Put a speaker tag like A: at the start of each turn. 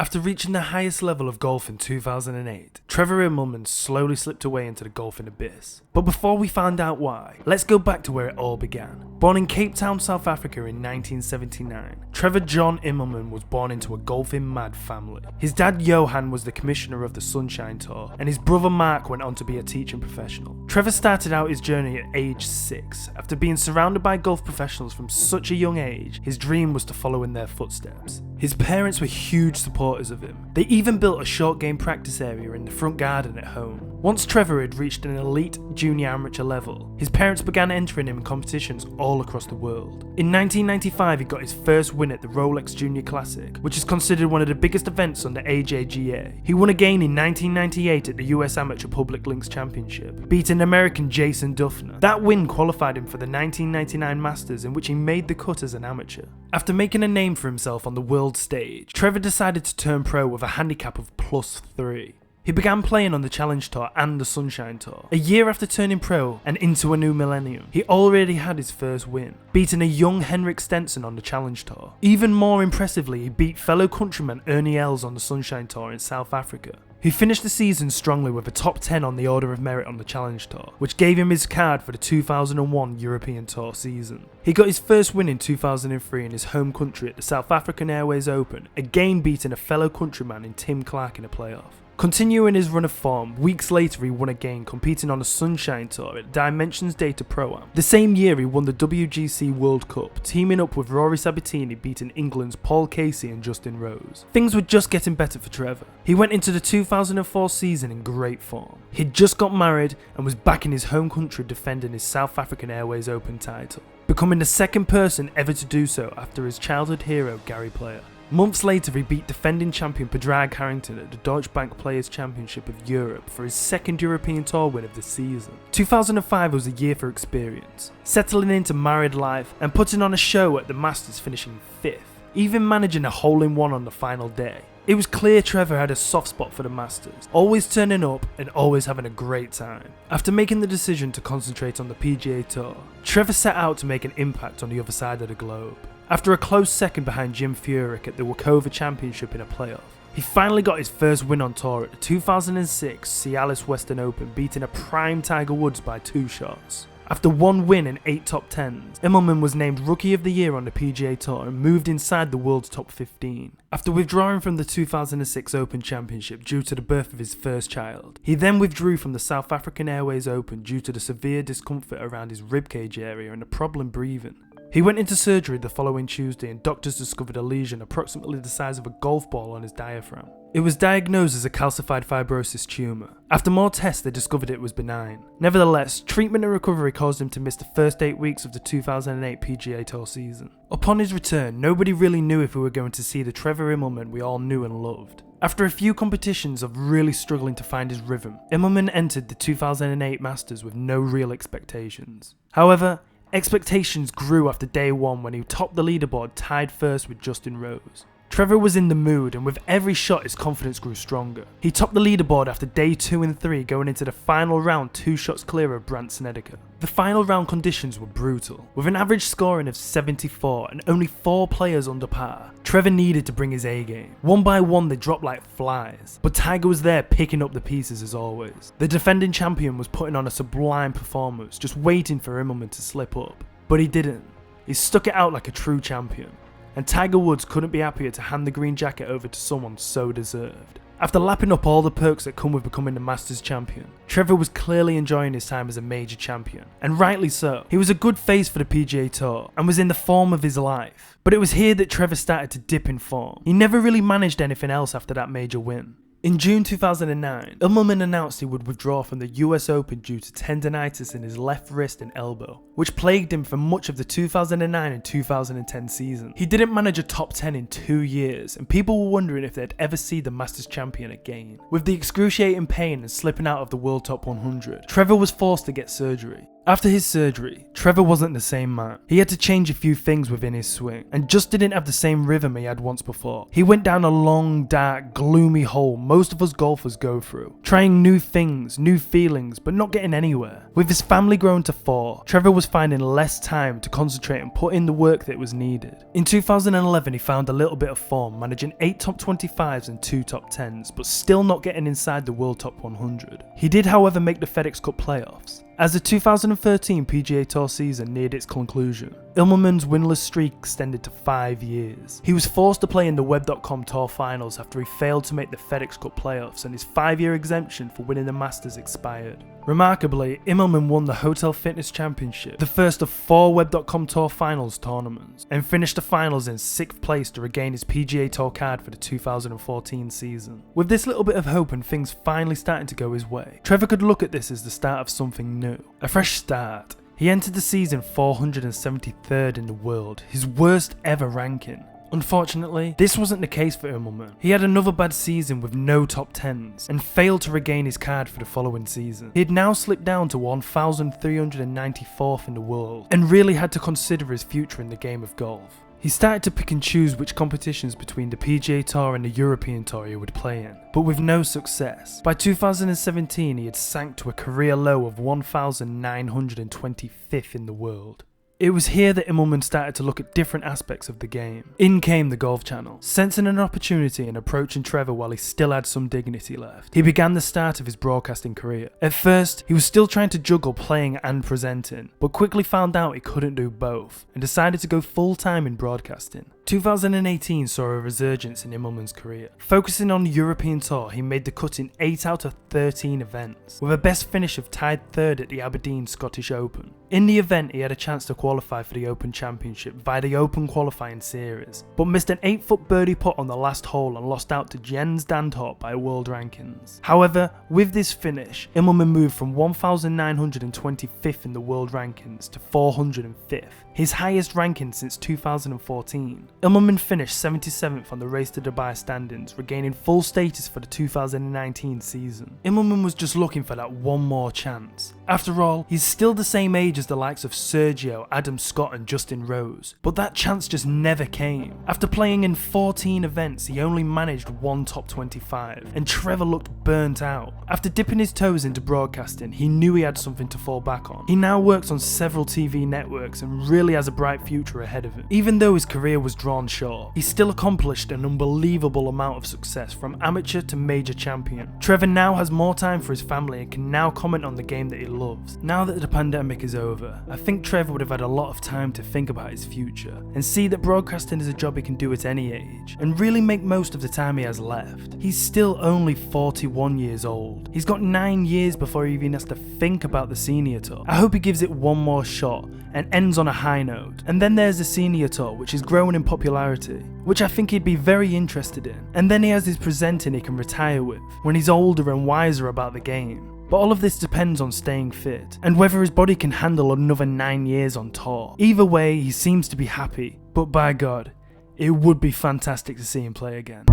A: After reaching the highest level of golf in 2008, Trevor Immelman slowly slipped away into the golfing abyss. But before we find out why, let's go back to where it all began. Born in Cape Town, South Africa in 1979, Trevor John Immelman was born into a golfing mad family. His dad Johan was the commissioner of the Sunshine Tour, and his brother Mark went on to be a teaching professional. Trevor started out his journey at age 6. After being surrounded by golf professionals from such a young age, his dream was to follow in their footsteps. His parents were huge supporters of him. They even built a short game practice area in the front garden at home. Once Trevor had reached an elite junior amateur level, his parents began entering him in competitions all across the world. In 1995 he got his first win at the Rolex Junior Classic, which is considered one of the biggest events on the AJGA. He won again in 1998 at the US Amateur Public Links Championship, beating American Jason Duffner. That win qualified him for the 1999 Masters, in which he made the cut as an amateur. After making a name for himself on the world stage, Trevor decided to turn pro with a handicap of +3. He began playing on the Challenge Tour and the Sunshine Tour. A year after turning pro and into a new millennium, he already had his first win, beating a young Henrik Stenson on the Challenge Tour. Even more impressively, he beat fellow countryman Ernie Els on the Sunshine Tour in South Africa. He finished the season strongly with a top 10 on the Order of Merit on the Challenge Tour, which gave him his card for the 2001 European Tour season. He got his first win in 2003 in his home country at the South African Airways Open, again beating a fellow countryman in Tim Clark in a playoff. Continuing his run of form, weeks later he won again, competing on the Sunshine Tour at Dimensions Data Pro-Am. The same year he won the WGC World Cup, teaming up with Rory Sabatini, beating England's Paul Casey and Justin Rose. Things were just getting better for Trevor. He went into the 2004 season in great form. He'd just got married and was back in his home country defending his South African Airways Open title, becoming the second person ever to do so after his childhood hero Gary Player. Months later he beat defending champion Padraig Harrington at the Deutsche Bank Players Championship of Europe for his second European Tour win of the season. 2005 was a year for experience, settling into married life and putting on a show at the Masters, finishing 5th, even managing a hole-in-one on the final day. It was clear Trevor had a soft spot for the Masters, always turning up and always having a great time. After making the decision to concentrate on the PGA Tour, Trevor set out to make an impact on the other side of the globe. After a close second behind Jim Furyk at the Wachovia Championship in a playoff, he finally got his first win on tour at the 2006 Cialis Western Open, beating a prime Tiger Woods by 2 shots. After one win and 8 top 10s, Immelman was named Rookie of the Year on the PGA Tour and moved inside the world's top 15. After withdrawing from the 2006 Open Championship due to the birth of his first child, he then withdrew from the South African Airways Open due to the severe discomfort around his ribcage area and a problem breathing. He went into surgery the following Tuesday and doctors discovered a lesion approximately the size of a golf ball on his diaphragm. It was diagnosed as a calcified fibrosis tumour. After more tests they discovered it was benign. Nevertheless, treatment and recovery caused him to miss the first 8 weeks of the 2008 PGA Tour season. Upon his return, nobody really knew if we were going to see the Trevor Immelman we all knew and loved. After a few competitions of really struggling to find his rhythm, Immelman entered the 2008 Masters with no real expectations. However, expectations grew after day 1 when he topped the leaderboard tied first with Justin Rose. Trevor was in the mood, and with every shot his confidence grew stronger. He topped the leaderboard after day 2 and 3, going into the final round 2 shots clear of Brandt Snedeker. The final round conditions were brutal, with an average scoring of 74 and only 4 players under par. Trevor needed to bring his A game. One by one they dropped like flies, but Tiger was there picking up the pieces as always. The defending champion was putting on a sublime performance, just waiting for Immelman to slip up. But he didn't. He stuck it out like a true champion. And Tiger Woods couldn't be happier to hand the green jacket over to someone so deserved. After lapping up all the perks that come with becoming the Masters champion, Trevor was clearly enjoying his time as a major champion, and rightly so. He was a good face for the PGA Tour and was in the form of his life. But it was here that Trevor started to dip in form. He never really managed anything else after that major win. In June 2009, Immelman announced he would withdraw from the US Open due to tendinitis in his left wrist and elbow, which plagued him for much of the 2009 and 2010 season. He didn't manage a top 10 in 2 years, and people were wondering if they'd ever see the Masters champion again. With the excruciating pain and slipping out of the World Top 100, Trevor was forced to get surgery. After his surgery, Trevor wasn't the same man. He had to change a few things within his swing, and just didn't have the same rhythm he had once before. He went down a long, dark, gloomy hole most of us golfers go through, trying new things, new feelings, but not getting anywhere. With his family growing to 4, Trevor was finding less time to concentrate and put in the work that was needed. In 2011, he found a little bit of form, managing 8 top 25s and 2 top 10s, but still not getting inside the world top 100. He did, however, make the FedEx Cup playoffs. As the 2013 PGA Tour season neared its conclusion, Immelman's winless streak extended to 5 years. He was forced to play in the Web.com Tour Finals after he failed to make the FedEx Cup playoffs and his 5-year exemption for winning the Masters expired. Remarkably, Immelman won the Hotel Fitness Championship, the first of 4 Web.com Tour Finals tournaments, and finished the finals in 6th place to regain his PGA Tour card for the 2014 season. With this little bit of hope and things finally starting to go his way, Trevor could look at this as the start of something new, a fresh start. He entered the season 473rd in the world, his worst ever ranking. Unfortunately, this wasn't the case for Immelman. He had another bad season with no top 10s, and failed to regain his card for the following season. He had now slipped down to 1,394th in the world, and really had to consider his future in the game of golf. He started to pick and choose which competitions between the PGA Tour and the European Tour he would play in, but with no success. By 2017, he had sank to a career low of 1,925th in the world. It was here that Immelman started to look at different aspects of the game. In came the Golf Channel. Sensing an opportunity and approaching Trevor while he still had some dignity left, he began the start of his broadcasting career. At first, he was still trying to juggle playing and presenting, but quickly found out he couldn't do both, and decided to go full-time in broadcasting. 2018 saw a resurgence in Immelman's career. Focusing on the European Tour, he made the cut in 8 out of 13 events, with a best finish of tied 3rd at the Aberdeen Scottish Open. In the event, he had a chance to qualify for the Open Championship via the Open Qualifying Series, but missed an 8-foot birdie putt on the last hole and lost out to Jens Dantorp by world rankings. However, with this finish, Immelman moved from 1,925th in the world rankings to 405th, his highest ranking since 2014. Immelman finished 77th on the Race to Dubai standings, regaining full status for the 2019 season. Immelman was just looking for that one more chance. After all, he's still the same age as the likes of Sergio, Adam Scott and Justin Rose, but that chance just never came. After playing in 14 events, he only managed 1 top 25, and Trevor looked burnt out. After dipping his toes into broadcasting, he knew he had something to fall back on. He now works on several TV networks and really has a bright future ahead of him. Even though his career was drawn short, he still accomplished an unbelievable amount of success from amateur to major champion. Trevor now has more time for his family and can now comment on the game that he loves. Now that the pandemic is over, I think Trevor would have had a lot of time to think about his future and see that broadcasting is a job he can do at any age and really make most of the time he has left. He's still only 41 years old. He's got 9 years before he even has to think about the senior tour. I hope he gives it one more shot and ends on a high note. And then there's the senior tour, which is growing in popularity, which I think he'd be very interested in. And then he has his presenting he can retire with when he's older and wiser about the game. But all of this depends on staying fit, and whether his body can handle another 9 years on tour. Either way, he seems to be happy, but by God, it would be fantastic to see him play again.